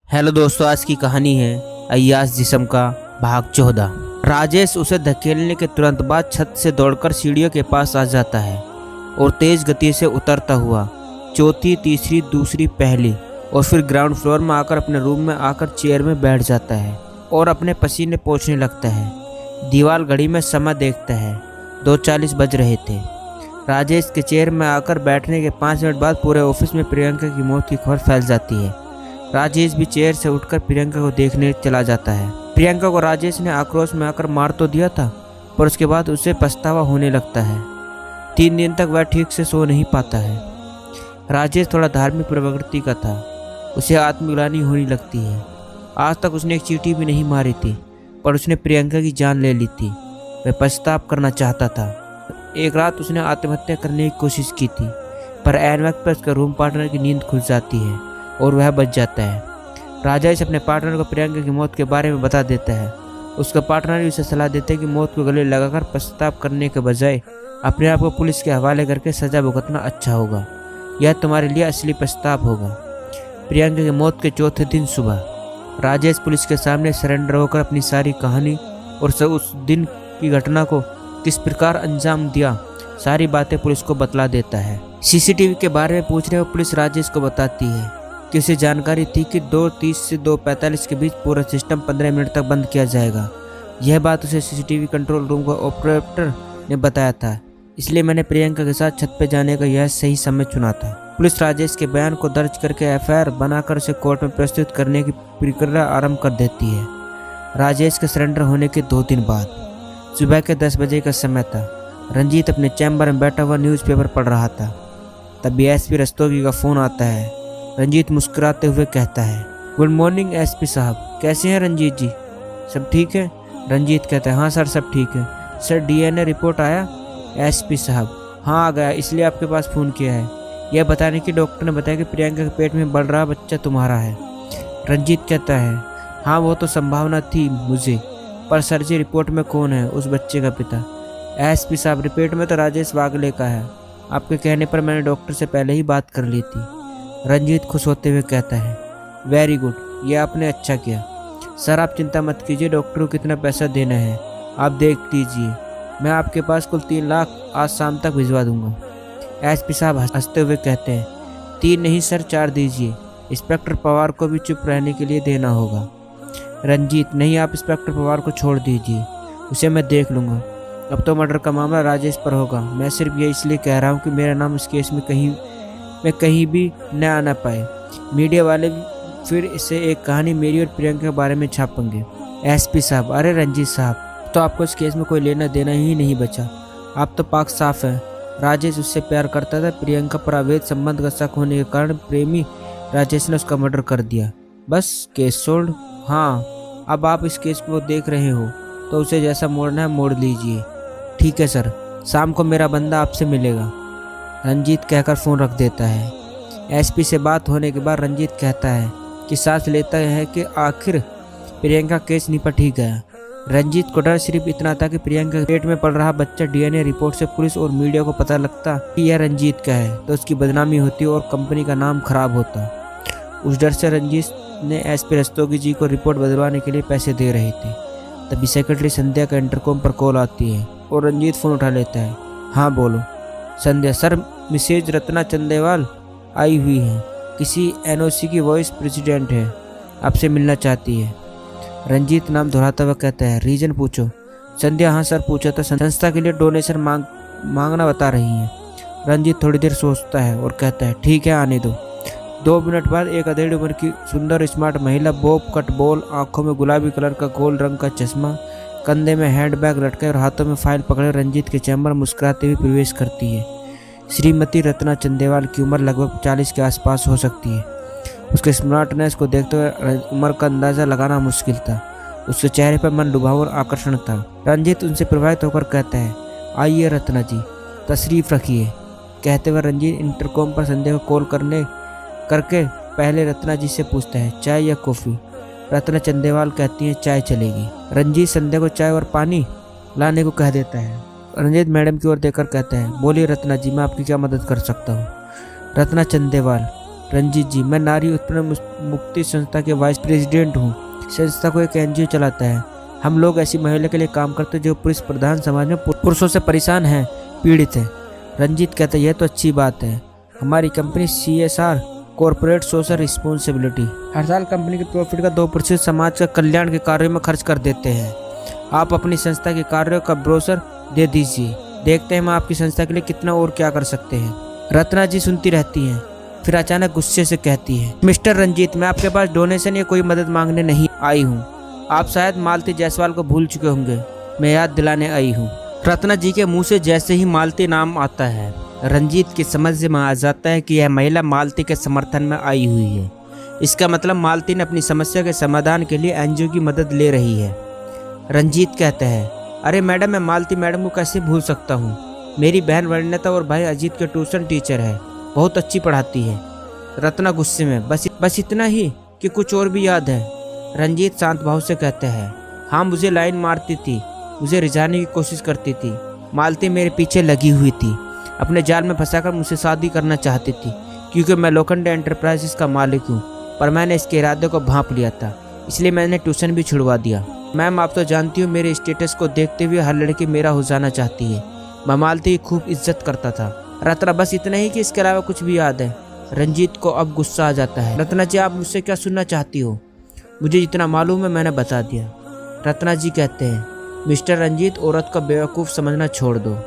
Hello दोस्तों, आज की कहानी है अय्याज जिस्म का भाग 14। राजेश उसे धकेलने के तुरंत बाद छत से दौड़कर सीढ़ियों के पास आ जाता है और तेज गति से उतरता हुआ चौथी, तीसरी, दूसरी, पहली और फिर ग्राउंड फ्लोर में आकर अपने रूम में आकर चेयर में बैठ जाता है और अपने पसीने पोंछने लगता है। दीवार घड़ी में समय देखता है, 2:40 बज रहे थे। राजेश के चेयर में आकर बैठने के 5 मिनट बाद पूरे ऑफिस में प्रियंका की मौत की खबर फैल जाती है। राजेश भी चेयर से उठकर प्रियंका को देखने चला जाता है। प्रियंका को राजेश ने आक्रोश में आकर मार तो दिया था, पर उसके बाद उसे पछतावा होने लगता है। 3 दिन तक वह ठीक से सो नहीं पाता है। राजेश थोड़ा धार्मिक प्रवृत्ति का था, उसे आत्मग्लानि होने लगती है। आज तक उसने एक चींटी भी नहीं मारी थी, पर उसने प्रियंका की जान ले ली थी। वह पछतावा करना चाहता था। एक रात उसने आत्महत्या करने की कोशिश की थी, पर ऐन वक्त पर उसका रूम पार्टनर की नींद खुल जाती है और वह बच जाता है। राजेश अपने पार्टनर को प्रियंका की मौत के बारे में बता देता है। उसका पार्टनर भी उसे सलाह देता है कि मौत को गले लगाकर पश्चाताप करने के बजाय अपने आप को पुलिस के हवाले करके सजा भुगतना अच्छा होगा। यह तुम्हारे लिए असली पश्चाताप होगा। प्रियंका की मौत के चौथे दिन सुबह राजेश पुलिस के सामने सरेंडर होकर अपनी सारी कहानी और उस दिन की घटना को किस प्रकार अंजाम दिया, सारी बातें पुलिस को बतला देता है। सीसीटीवी के बारे में पूछने पर पुलिस राजेश को बताती है कि उसे जानकारी थी कि 2:30 से 2:45 के बीच पूरा सिस्टम 15 मिनट तक बंद किया जाएगा। यह बात उसे सीसीटीवी कंट्रोल रूम का ऑपरेटर ने बताया था, इसलिए मैंने प्रियंका के साथ छत पर जाने का यह सही समय चुना था। पुलिस राजेश के बयान को दर्ज करके एफआईआर बनाकर उसे कोर्ट में प्रस्तुत करने की प्रक्रिया आरंभ कर देती है। राजेश के सरेंडर होने के 2 दिन बाद सुबह के 10 बजे का समय था। रंजीत अपने चैम्बर में बैठा हुआ न्यूज़पेपर पढ़ रहा था। तभी एसपी रस्तोगी का फ़ोन आता है। रंजीत मुस्कुराते हुए कहता है, गुड मॉर्निंग एसपी साहब, कैसे हैं रंजीत जी? सब ठीक है? रंजीत कहता है, हाँ सर, सब ठीक है। सर, डीएनए रिपोर्ट आया? एसपी साहब, हाँ आ गया, इसलिए आपके पास फ़ोन किया है। यह बताने की डॉक्टर ने बताया कि प्रियंका के पेट में बढ़ रहा बच्चा तुम्हारा है। रंजीत कहता है, हाँ वो तो संभावना थी मुझे, पर सर जी रिपोर्ट में कौन है उस बच्चे का पिता? एसपी साहब, रिपोर्ट में तो राजेश वागले का है। आपके कहने पर मैंने डॉक्टर से पहले ही बात कर ली थी। रंजीत खुश होते हुए कहता है, वेरी गुड, ये आपने अच्छा किया। सर आप चिंता मत कीजिए, डॉक्टर को कितना पैसा देना है आप देख लीजिए। मैं आपके पास कुल 3 लाख आज शाम तक भिजवा दूंगा। एसपी साहब हंसते हुए कहते हैं, 3 नहीं सर, 4 दीजिए। इंस्पेक्टर पवार को भी चुप रहने के लिए देना होगा। रंजीत, नहीं, आप इंस्पेक्टर पवार को छोड़ दीजिए, उसे मैं देख लूँगा। अब तो मर्डर का मामला राजेश पर होगा। मैं सिर्फ ये इसलिए कह रहा हूँ कि मेरा नाम इस केस में कहीं भी न आना पाए। मीडिया वाले फिर इसे एक कहानी मेरी और प्रियंका के बारे में छापेंगे। एसपी साहब, अरे रंजीत साहब, तो आपको इस केस में कोई लेना देना ही नहीं बचा। आप तो पाक साफ हैं। राजेश उससे प्यार करता था। प्रियंका पर अवैध संबंध का शक होने के कारण प्रेमी राजेश ने उसका मर्डर कर दिया। बस केस सोल्ड। हाँ, अब आप इस केस को देख रहे हो तो उसे जैसा मोड़ना है मोड़ लीजिए। ठीक है सर, शाम को मेरा बंदा आपसे मिलेगा। रंजीत कहकर फ़ोन रख देता है। एसपी से बात होने के बाद रंजीत कहता है कि सांस लेता है कि आखिर प्रियंका केस निपट ही गया। रंजीत को डर सिर्फ इतना था कि प्रियंका के पेट में पड़ रहा बच्चा डीएनए रिपोर्ट से पुलिस और मीडिया को पता लगता कि यह रंजीत का है तो उसकी बदनामी होती और कंपनी का नाम खराब होता। उस डर से रंजीत ने एसपी रस्तोगी जी को रिपोर्ट बदलवाने के लिए पैसे दे रहे थे। तभी सेक्रेटरी संध्या का इंटरकॉम पर कॉल आती है और रंजीत फ़ोन उठा लेता है। हाँ बोलो। संध्या, सर मिसेज रत्ना चंदेवाल आई हुई है, किसी एनओसी की वाइस प्रेसिडेंट है, आपसे मिलना चाहती है। रंजीत नाम दोहराता हुआ कहता है, रीजन पूछो। संध्या, हाँ सर पूछा था, संस्था के लिए डोनेशन मांगना बता रही हैं। रंजीत थोड़ी देर सोचता है और कहता है, ठीक है आने दो। 2 मिनट बाद एक अधेड़ उम्र की सुंदर स्मार्ट महिला, बॉब कट बॉल, आंखों में गुलाबी कलर का गोल रंग का चश्मा, कंधे में हैंडबैग लटके और हाथों में फाइल पकड़े रंजीत के चैम्बर मुस्कुराते हुए प्रवेश करती है। श्रीमती रत्ना चंदेवाल की उम्र लगभग 40 के आसपास हो सकती है। उसके स्मार्टनेस को देखते हुए उम्र का अंदाज़ा लगाना मुश्किल था। उसके चेहरे पर मन लुभाव और आकर्षण था। रंजीत उनसे प्रभावित होकर कहता है, आइए रत्ना जी, तशरीफ़ रखिए। कहते हुए रंजीत इंटरकॉम पर संध्या को कॉल करके पहले रत्ना जी से पूछता है, चाय या कॉफ़ी? रत्ना चंदेवाल कहती है, चाय चलेगी। रंजीत संध्या को चाय और पानी लाने को कह देता है। रंजीत मैडम की ओर देखकर कहता है, बोलिए रत्ना जी, मैं आपकी क्या मदद कर सकता हूँ? रत्ना चंदेवाल, रंजीत जी, मैं नारी उत्पन्न मुक्ति संस्था के वाइस प्रेसिडेंट हूँ। संस्था को एक एनजीओ चलाता है। हम लोग ऐसी महिला के लिए काम करते हैं जो पुरुष प्रधान समाज में पुरुषों से परेशान हैं, पीड़ित हैं। रंजीत कहता है, यह तो अच्छी बात है। हमारी company CSR corporate social responsibility हर साल कंपनी के प्रॉफिट का 2% समाज के कल्याण के कार्यों में खर्च कर देते हैं। आप अपनी संस्था के कार्यों का ब्रोशर दे दीजिए, देखते हैं हम आपकी संस्था के लिए कितना और क्या कर सकते हैं। रत्ना जी सुनती रहती हैं, फिर अचानक गुस्से से कहती है, मिस्टर रंजीत, मैं आपके पास डोनेशन या कोई मदद मांगने नहीं आई हूँ। आप शायद मालती जायसवाल को भूल चुके होंगे, मैं याद दिलाने आई हूँ। रत्ना जी के मुंह से जैसे ही मालती नाम आता है, रंजीत की समझ में आ जाता है कि यह महिला मालती के समर्थन में आई हुई है। इसका मतलब मालती ने अपनी समस्या के समाधान के लिए एनजीओ की मदद ले रही है। रंजीत कहता है, अरे मैडम, मैं मालती मैडम को कैसे भूल सकता हूँ। मेरी बहन वर्णिता और भाई अजीत के ट्यूशन टीचर है, बहुत अच्छी पढ़ाती है। रत्ना गुस्से में, बस इतना ही कि कुछ और भी याद है। रंजीत शांत भाव से कहते हैं, हाँ, मुझे लाइन मारती थी, मुझे रिझाने की कोशिश करती थी। मालती मेरे पीछे लगी हुई थी, अपने जाल में फंसाकर मुझसे शादी करना चाहती थी, क्योंकि मैं लोखंडे एंटरप्राइजेस का मालिक हूँ। पर मैंने इसके इरादे को भांप लिया था, इसलिए मैंने ट्यूशन भी छुड़वा दिया। मैम, आप तो जानती हो मेरे स्टेटस को देखते हुए हर लड़की मेरा हो जाना चाहती है। मैं मालती की खूब इज्जत करता था। रत्ना, बस इतना ही कि इसके अलावा कुछ भी याद है। रंजीत को अब गुस्सा आ जाता है। रत्ना जी, आप मुझसे क्या सुनना चाहती हो? मुझे जितना मालूम है मैंने बता दिया। रत्ना जी कहते हैं, मिस्टर रंजीत, औरत का बेवकूफ़ समझना छोड़ दो।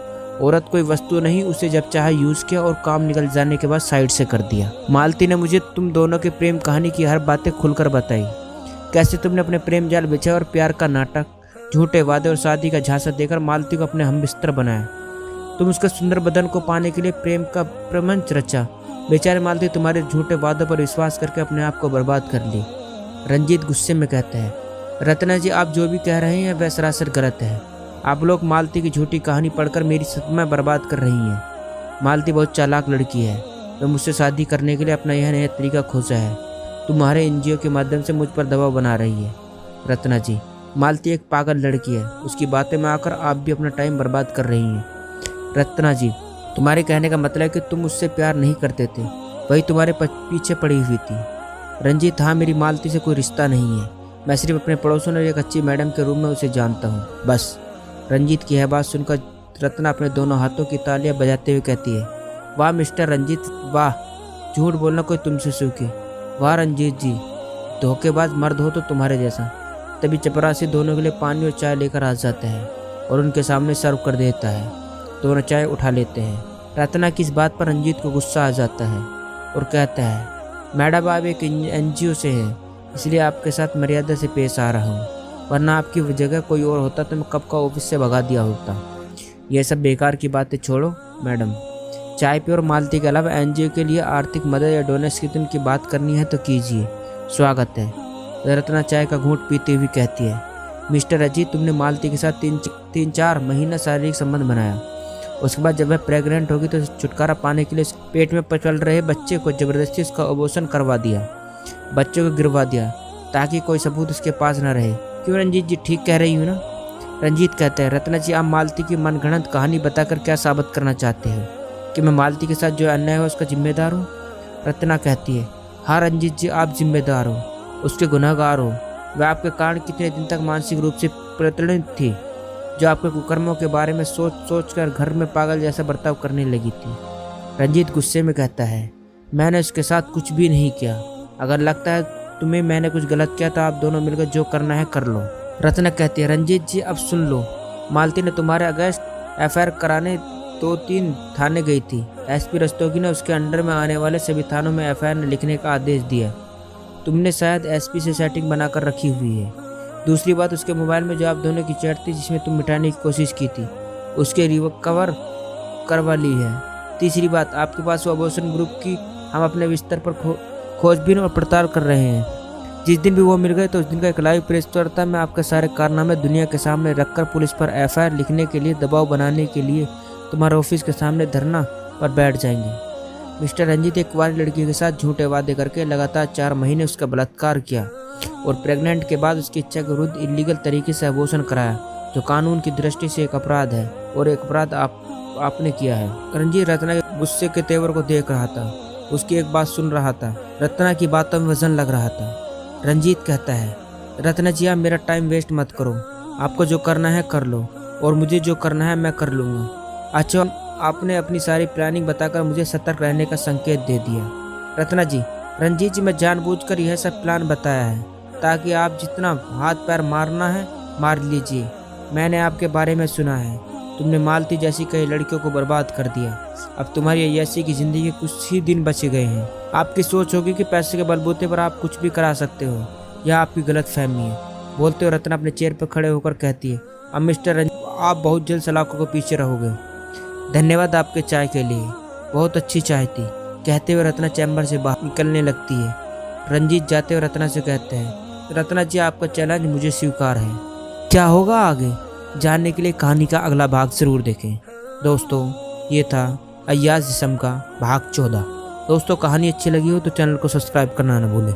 औरत कोई वस्तु नहीं, उसे जब चाहे यूज़ किया और काम निकल जाने के बाद साइड से कर दिया। मालती ने मुझे तुम दोनों की प्रेम कहानी की हर बातें खुलकर बताई, कैसे तुमने अपने प्रेम जाल बिछाया और प्यार का नाटक, झूठे वादे और शादी का झांसा देकर मालती को अपने हमबिस्तर बनाया। तुम उसके सुंदर बदन को पाने के लिए प्रेम का प्रपंच रचा। बेचारे मालती तुम्हारे झूठे वादों पर विश्वास करके अपने आप को बर्बाद कर ली। रंजीत गुस्से में कहता है, रत्ना जी, आप जो भी कह रहे हैं वह सरासर गलत है। आप लोग मालती की झूठी कहानी पढ़कर मेरी सदमा बर्बाद कर रही हैं। मालती बहुत चालाक लड़की है, वह मुझसे शादी करने के लिए अपना यह नया तरीका खोजा है। तुम्हारे एनजीओ के माध्यम से मुझ पर दबाव बना रही है। रत्ना जी, मालती एक पागल लड़की है, उसकी बातें में आकर आप भी अपना टाइम बर्बाद कर रही हैं। रत्ना जी, तुम्हारे कहने का मतलब है कि तुम उससे प्यार नहीं करते थे, वही तुम्हारे पीछे पड़ी हुई थी। रंजीत, हाँ, मेरी मालती से कोई रिश्ता नहीं है। मैं सिर्फ अपने पड़ोसन और एक अच्छी मैडम के रूप में उसे जानता हूँ, बस। रंजीत की यह बात सुनकर रत्ना अपने दोनों हाथों की तालियां बजाते हुए कहती है, वाह मिस्टर रंजीत, वाह, झूठ बोलना कोई तुमसे सीखे। वाह रंजीत जी, धोखेबाज मर्द हो तो तुम्हारे जैसा। तभी चपरासी दोनों के लिए पानी और चाय लेकर आ जाता है और उनके सामने सर्व कर देता है। दोनों चाय उठा लेते हैं। रत्ना की इस बात पर रंजीत को गुस्सा आ जाता है और कहता है, मैडम, आप एक एनजीओ से हैं, इसलिए आपके साथ मर्यादा से पेश आ रहा हूँ, वरना आपकी जगह कोई और होता तो मैं कब का ऑफिस से भगा दिया होता। यह सब बेकार की बातें छोड़ो मैडम, चाय पे और मालती के अलावा एनजीओ के लिए आर्थिक मदद या डोनेशन की बात करनी है तो कीजिए, स्वागत है। रत्ना चाय का घूंट पीते हुए कहती है, मिस्टर अजीत, तुमने मालती के साथ 3-4 महीना शारीरिक संबंध बनाया। उसके बाद जब वह प्रेग्नेंट होगी तो छुटकारा पाने के लिए पेट में पचल रहे बच्चे को जबरदस्ती उसका अबॉर्शन करवा दिया, बच्चों को गिरवा दिया ताकि कोई सबूत उसके पास न रहे। क्यों रंजीत जी, ठीक कह रही हूँ ना? रंजीत कहता है, रत्ना जी, आप मालती की मनगढ़ंत कहानी बताकर क्या साबित करना चाहते हैं कि मैं मालती के साथ जो अन्याय है उसका जिम्मेदार हूँ? रत्ना कहती है, हाँ रंजीत जी, आप जिम्मेदार हो, उसके गुनहगार हो। वह आपके कारण कितने दिन तक मानसिक रूप से प्रताड़ित थी, जो आपके कुकर्मों के बारे में सोच कर घर में पागल जैसा बर्ताव करने लगी थी। रंजीत गुस्से में कहता है, मैंने उसके साथ कुछ भी नहीं किया। अगर लगता है तुम्हें मैंने कुछ गलत किया तो आप दोनों मिलकर जो करना है कर लो। रत्ना कहती है, रंजीत जी, अब सुन लो। मालती ने तुम्हारे अगेंस्ट एफआईआर कराने 2-3 थाने गई थी। एसपी रस्तोगी ने उसके अंडर में आने वाले सभी थानों में एफआईआर लिखने का आदेश दिया। तुमने शायद एसपी से सेटिंग बनाकर रखी हुई है। दूसरी बात, उसके मोबाइल में जो आप दोनों की चैट थी जिसमें तुम मिटाने की कोशिश की थी, उसके रिकवर करवा ली है। तीसरी बात, आपके पास वो अबॉर्शन ग्रुप की हम अपने बिस्तर पर खोजबीन और पड़ताल कर रहे हैं। जिस दिन भी वो मिल गए तो उस दिन का एक लाइव प्रेस वार्ता में आपके सारे कारनामे दुनिया के सामने रखकर पुलिस पर एफआईआर लिखने के लिए दबाव बनाने के लिए तुम्हारे ऑफिस के सामने धरना पर बैठ जाएंगे। मिस्टर रंजीत एक कुंवारी लड़की के साथ झूठे वादे करके लगातार 4 महीने उसका बलात्कार किया और प्रेग्नेंट के बाद उसकी इच्छा के विरुद्ध इलीगल तरीके से अबॉर्शन कराया, जो कानून की दृष्टि से एक अपराध है और एक अपराध आपने किया है। रंजीत रत्ना के गुस्से के तेवर को देख रहा था। उसकी एक बात सुन रहा था। रत्ना की बातों में वजन लग रहा था। रंजीत कहता है, रत्ना जी आप मेरा टाइम वेस्ट मत करो, आपको जो करना है कर लो और मुझे जो करना है मैं कर लूँगा। अच्छा आपने अपनी सारी प्लानिंग बताकर मुझे सतर्क रहने का संकेत दे दिया। रत्ना जी, रंजीत जी मैं जानबूझकर यह सब प्लान बताया है ताकि आप जितना हाथ पैर मारना है मार लीजिए। मैंने आपके बारे में सुना है, तुमने मालती जैसी कई लड़कियों को बर्बाद कर दिया। अब तुम्हारी अय्याशी की जिंदगी के कुछ ही दिन बचे गए हैं। आपकी सोच होगी कि पैसे के बलबूते पर आप कुछ भी करा सकते हो, यह आपकी गलत फहमी है। बोलते हो रत्ना अपने चेयर पर खड़े होकर कहती है, अब मिस्टर रंजीत आप बहुत जल्द सलाखों के पीछे रहोगे। धन्यवाद आपके चाय के लिए, बहुत अच्छी चाय थी। कहते हुए रत्ना चैम्बर से बाहर निकलने लगती है। रंजीत जाते हुए रत्ना से कहते हैं, रत्ना जी आपका चैलेंज मुझे स्वीकार है। क्या होगा आगे जानने के लिए कहानी का अगला भाग जरूर देखें। दोस्तों ये था अय्याज जिस्म का भाग 14। दोस्तों कहानी अच्छी लगी हो तो चैनल को सब्सक्राइब करना न भूलें।